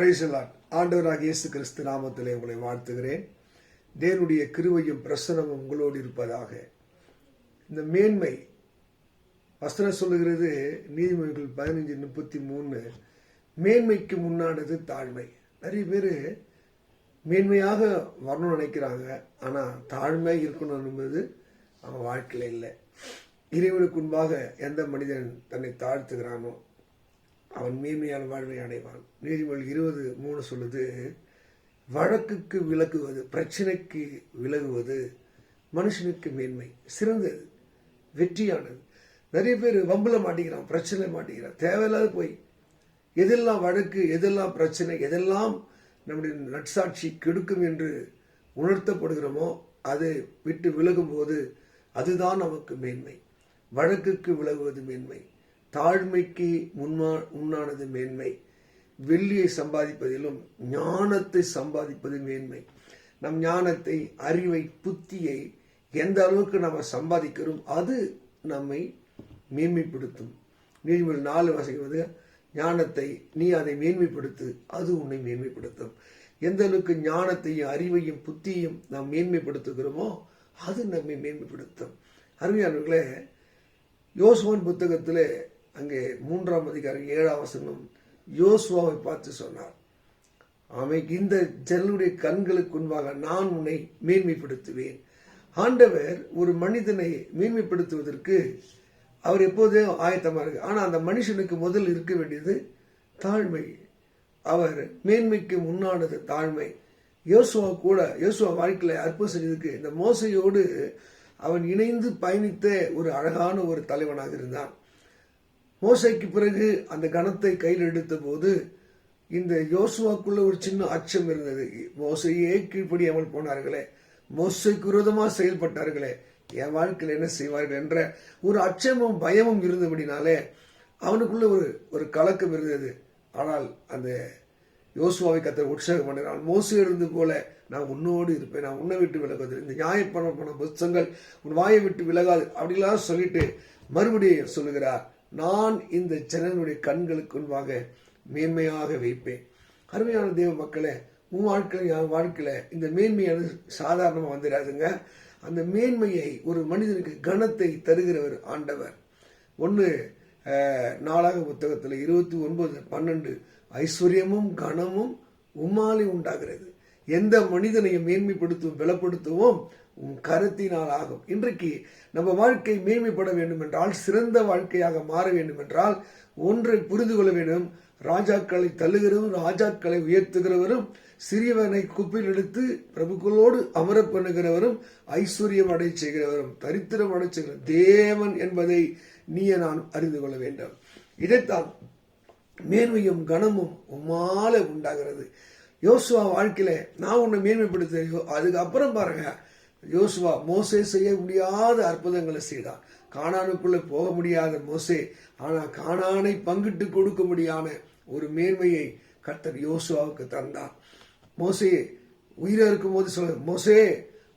Praise the Lord. ஆண்டவராகிய இயேசு கிறிஸ்து நாமத்திலே உங்களை வாழ்த்துகிறேன். தேவனுடைய கிருபையும் பிரசன்னமும் உங்களோடு இருப்பதாக. இந்த மேன்மை வசனம் சொல்லுகிறது, நீதிமொழிகள் 15:33, மேன்மைக்கு முன்னானது தாழ்மை. நிறைய பேர் மேன்மையாக வரணும்னு நினைக்கிறாங்க, ஆனால் தாழ்மை இருக்கணும் என்பது அவங்க வாழ்க்கையில் இல்லை. இறைவனுக்கு முன்பாக எந்த மனிதன் தன்னை தாழ்த்துகிறானோ அவன் மேன்மையான வாழ்வை அடைவான். நீதிமொழி 20:3 சொல்லுது, வழக்குக்கு விலகுவது, பிரச்சனைக்கு விலகுவது மனுஷனுக்கு மேன்மை, சிறந்தது, வெற்றியானது. நிறைய பேர் வம்புல மாட்டிக்கிறான், பிரச்சனை மாட்டிக்கிறான், தேவையில்லாத போய் எதெல்லாம் வழக்கு, எதெல்லாம் பிரச்சனை, எதெல்லாம் நம்முடைய நட்சாட்சி கெடுக்கும் என்று உணர்த்தப்படுகிறோமோ அதை விட்டு விலகும் போது அதுதான் நமக்கு மேன்மை. வழக்குக்கு விலகுவது மேன்மை, தாழ்மைக்கு முன்னானது மேன்மை. வெள்ளியை சம்பாதிப்பதிலும் ஞானத்தை சம்பாதிப்பது மேன்மை. நம் ஞானத்தை, அறிவை, புத்தியை எந்த அளவுக்கு நம்ம சம்பாதிக்கிறோம் அது நம்மை மேன்மைப்படுத்தும். நீதிமொழி 4 வாசிக்கிறது, ஞானத்தை நீ அதை மேன்மைப்படுத்து, அது உன்னை மேன்மைப்படுத்தும். எந்த அளவுக்கு ஞானத்தையும் அறிவையும் புத்தியையும் நாம் மேன்மைப்படுத்துகிறோமோ அது நம்மை மேன்மைப்படுத்தும். அருமையானவர்களே, யோசுவாவின் புத்தகத்திலே அங்கே 3ஆம் அதிகாரம் 7ஆம் வசனம் யோசுவாவை பார்த்து சொன்னார், அவனுக்கு இந்த ஜனங்களுடைய கண்களுக்கு முன்பாக நான் உன்னை மேன்மைப்படுத்துவேன். ஆண்டவர் ஒரு மனிதனை மேன்மைப்படுத்துவதற்கு அவர் எப்போதே ஆயத்தமாக இருக்கு. ஆனால் அந்த மனுஷனுக்கு முதல் இருக்க வேண்டியது தாழ்மை. அவர் மேன்மைக்கு முன்னானது தாழ்மை. யோசுவா வாழ்க்கையில் அற்புதம் செஞ்சதுக்கு இந்த மோசையோடு அவன் இணைந்து பயணித்த ஒரு அழகான ஒரு தலைவனாக இருந்தான். மோசைக்கு பிறகு அந்த கணத்தை கையில் எடுத்த போது இந்த யோசுவாக்குள்ள ஒரு சின்ன அச்சம் இருந்தது. மோசையே கீழ்ப்படியாமல் போனார்களே, மோசைக்கு விரோதமாக செயல்பட்டார்களே, என் வாழ்க்கையில் என்ன செய்வார்கள் என்ற ஒரு அச்சமும் பயமும் இருந்தபடினாலே அவனுக்குள்ள ஒரு கலக்கம் இருந்தது. ஆனால் அந்த யோசுவாவை கர்த்தர் உற்சாகம் பண்ணினான். மோசே இருந்து போல நான் உன்னோடு இருப்பேன், நான் உன்னை விட்டு விலகாது, இந்த நியாயப்பணம் போன புத்தகங்கள் உன் வாயை விட்டு விலகாது அப்படிலாம் சொல்லிட்டு மறுபடியும் சொல்லுகிறார், நான் இந்த ஜனங்களுடைய கண்களுக்கு முன்பாக மேன்மையாக வைப்பேன். அருமையான தேவ மக்களே, உன் வாழ்க்கையில் என் வாழ்க்கையில இந்த மேன்மையானது சாதாரணமாக வந்துடாதுங்க. அந்த மேன்மையை ஒரு மனிதனுக்கு கனத்தை தருகிறவர் ஆண்டவர். 1 நாளாகம புத்தகத்தில் 29:12, ஐஸ்வர்யமும் கனமும் உம்மாலே உண்டாகிறது, எந்த மனிதனையும் மேன்மைப்படுத்தும் பலப்படுத்துவோம் உன் கரத்தினால் ஆகும். இன்றைக்கு நம்ம வாழ்க்கை மேன்மைப்பட வேண்டும் என்றால், சிறந்த வாழ்க்கையாக மாற வேண்டும் என்றால் ஒன்றை புரிந்து கொள்ள வேண்டும். ராஜாக்களை தள்ளுகிறவரும் ராஜாக்களை உயர்த்துகிறவரும் சிறியவனை குப்பில் எடுத்து பிரபுக்களோடு அமர பண்ணுகிறவரும் ஐஸ்வர்யம் அடை செய்கிறவரும் தரித்திரம் அடை செய்கிற தேவன் என்பதை நீயே நான் அறிந்து கொள்ள வேண்டும். இதைத்தான் மேன்மையும் கனமும் உம்மால உண்டாகிறது. யோசுவா வாழ்க்கையில நான் உன்னை மேன்மைப்படுத்த, அதுக்கப்புறம் பாருங்க, யோசுவா மோசே செய்ய முடியாத அற்புதங்களை செய்தார். கானானுக்குள்ள போக முடியாத மோசே, ஆனா கானானை பங்கிட்டு கொடுக்க முடியாத ஒரு மேன்மையை கர்த்தர் யோசுவாவுக்கு தந்தார். மோசே உயிரா இருக்கும் போது சொல்ல, மோசே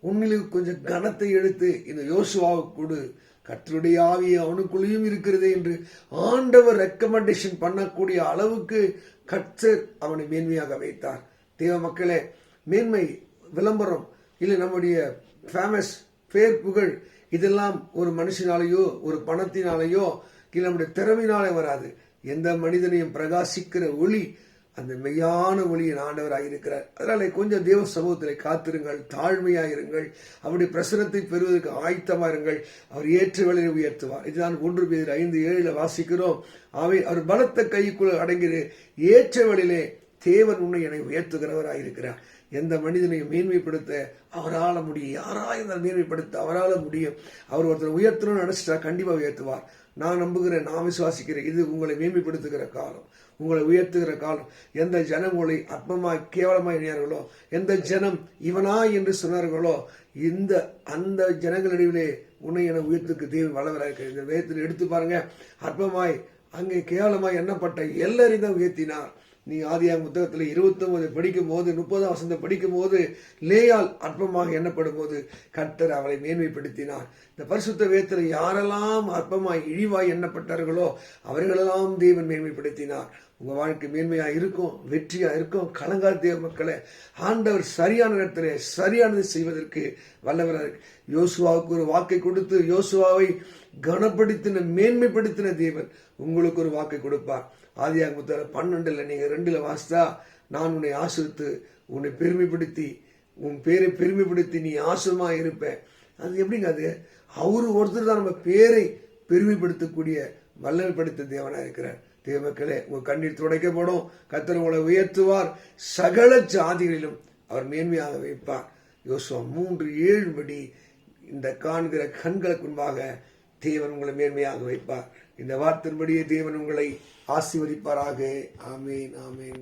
உன்னிலுக்கு கொஞ்சம் கனத்தை எடுத்து இந்த யோசுவாவுக்கு கொடு, கர்த்தருடைய ஆவியை அவனுக்குள்ளேயும் இருக்கிறது என்று ஆண்டவர் ரெக்கமெண்டேஷன் பண்ணக்கூடிய அளவுக்கு கர்த்தர் அவனை மேன்மையாக வைத்தார். தேவ மக்களே, மேன்மை, விளம்பரம் இல்லை நம்முடைய ஃபேமஸ், பேர், புகழ் இதெல்லாம் ஒரு மனுஷனாலேயோ ஒரு பணத்தினாலேயோ இல்லை நம்முடைய திறமையினாலே வராது. எந்த மனிதனையும் பிரகாசிக்கிற ஒளி அந்த மெய்யான ஒளியின் ஆண்டவராக இருக்கிறார். அதனால கொஞ்சம் தேவ சமூகத்தில் காத்திருங்கள், தாழ்மையாயிருங்கள், அவருடைய பிரசனத்தை பெறுவதற்கு ஆயத்தமாயிருங்கள். அவர் ஏற்ற வேளையை உயர்த்துவார். இதுதான் 1 பேர் 5:7 வாசிக்கிறோம். அவர் பலத்த கைக்குள் அடங்கிற ஏற்ற வேளையிலே தேவன் உன்னை என்னை உயர்த்துகிறவராக இருக்கிறார். எந்த மனிதனையும் மேன்மைப்படுத்த அவரால் முடியும். யாராயிருந்தால் மேன்மைப்படுத்த அவரால் முடியும். அவர் ஒருத்தர் உயர்த்தணும்னு நினைச்சிட்டா கண்டிப்பாக உயர்த்துவார். நான் நம்புகிறேன், நான் விசுவாசிக்கிறேன். இது உங்களை மேன்மைப்படுத்துகிற காலம், உங்களை உயர்த்துகிற காலம். எந்த ஜனம் உங்களை அற்பமாய் கேவலமாய் எண்ணியார்களோ, எந்த ஜனம் இவனா என்று சொன்னார்களோ, அந்த ஜனங்களிடையிலே உன்னை என உயர்த்துக்கு தேவன் வல்லவராக இருக்கிறார். இந்த வேதத்தில் எடுத்து பாருங்க, அற்பமாய் அங்கே கேவலமாய் எண்ணப்பட்ட எல்லாரையும் தான் உயர்த்தினார். நீ ஆதியாகமம் புத்தகத்தில் 29 படிக்கும் போது 30 வசனம் படிக்கும் போது லேயால் அற்பமாக எண்ணப்படும் போது கர்த்தர் அவளை மேன்மைப்படுத்தினார். இந்த பரிசுத்த வேதத்தில் யாரெல்லாம் அற்பமாய் இழிவாய் எண்ணப்பட்டார்களோ அவர்களெல்லாம் தேவன் மேன்மைப்படுத்தினார். உங்க வாழ்க்கை மேன்மையா இருக்கும், வெற்றியா இருக்கும். கலங்காத தேவ மக்களே, ஆண்டவர் சரியான நேரத்தில் சரியானதை செய்வதற்கு வல்லவராக. யோசுவாவுக்கு ஒரு வாக்கை கொடுத்து யோசுவாவை கனப்படுத்தின மேன்மைப்படுத்தின தேவன் உங்களுக்கு ஒரு வாக்கை கொடுப்பார். ஆதியாகமம் 12 நீங்க 2 வாசித்தா, நான் உன்னை ஆசிரித்து உன்னை பெருமைப்படுத்தி உன் பேரை பெருமைப்படுத்தி நீ ஆசமா இருப்ப. அது எப்படிங்க? அது அவரு ஒருத்தர் தான் நம்ம பேரை பெருமைப்படுத்தக்கூடிய வல்லமைப்படுத்த தேவனா இருக்கிறார். தேவ மக்களே, உங்க கண்ணீர் துடைக்கப்படும். கர்த்தர் உங்களை உயர்த்துவார். சகல ஜாதிகளிலும் அவர் மேன்மையாக வைப்பார். யோசுவா 3:7 படி இந்த காண்கிற கண்களுக்கு முன்பாக தேவன் உங்களை மேன்மையாக வைப்பார். இந்த வார்த்தையின்படியே தேவன் உங்களை ஆசீர்வதிப்பாராக. ஆமேன், ஆமேன்.